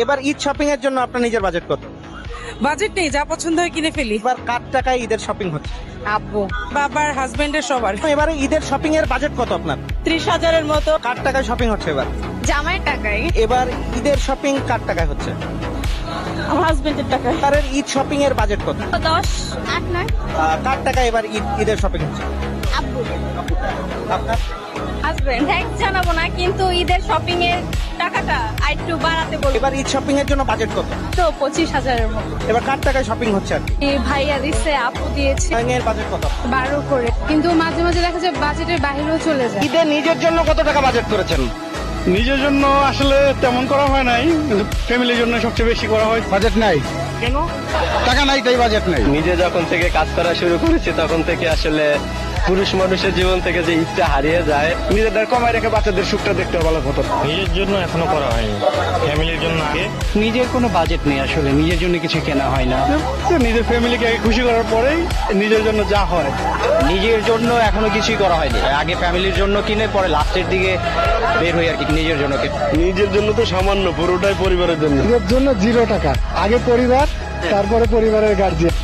এবার ঈদ শপিং এর জন্য আপনার নিজের বাজেট কত? বাজেট নেই, যা পছন্দ হয় কিনে ফেলি। এবার কার টাকায় ঈদের শপিং হচ্ছে? আব্বু, বাবার, হাজবেন্ডের, সবার। এবারে ঈদের শপিং এর বাজেট কত আপনার? 30,000-এর মতো। কার টাকায় শপিং হচ্ছে এবার? জামাইয়ের টাকায়। এবার ঈদের শপিং কার টাকায় হচ্ছে? আমার হাজবেন্ডের টাকায়। তার ঈদ শপিং এর বাজেট কত? 10, 8, 9। কার টাকায় এবার ঈদের শপিং হচ্ছে? আব্বু, আপনার? হাজবেন্ড। থ্যাঙ্কস জানাবো না, কিন্তু ঈদের শপিং এর টাকাটা আরেকটু বাড়াতে বলবো। এবার ঈদ শপিং এর জন্য বাজেট কত? তো 25,000-এর মতো। এবার কার টাকায় শপিং হচ্ছে আর কি? এই ভাইয়া দিচ্ছে, আপু দিয়েছে। শপিং এর বাজেট কত? 12 করে, কিন্তু মাঝে মাঝে দেখা যায় বাজেটের বাইরেও চলে যায়। ঈদে নিজের জন্য কত টাকা বাজেট করেছেন? নিজের জন্য আসলে তেমন করা হয় নাই, কিন্তু ফ্যামিলির জন্য সবচেয়ে বেশি করা হয়। বাজেট নাই, কেন? টাকা নাই তাই বাজেট নাই। নিজে যখন থেকে কাজ করা শুরু করেছি তখন থেকে আসলে পুরুষ মানুষের জীবন থেকে যে ইচ্ছা হারিয়ে যায়। নিজেদের কমাই রেখে বাচ্চাদের সুখটা দেখতে ভালো হতো। নিজের জন্য এখনো করা হয়নি, ফ্যামিলির জন্য আগে। নিজের কোনো বাজেট নেই আসলে, নিজের জন্য কিছু কেনা হয় না। নিজের ফ্যামিলিকে আগে খুশি করার পরেই নিজের জন্য যা হয়। নিজের জন্য এখনো কিছুই করা হয়নি, আগে ফ্যামিলির জন্য কিনে পরে লাস্টের দিকে বের হই আর কি নিজের জন্য কিনে। নিজের জন্য তো সামান্য, পুরোটাই পরিবারের জন্য। নিজের জন্য 0 টাকা, আগে পরিবার, তারপরে পরিবারের গার্জিয়ান।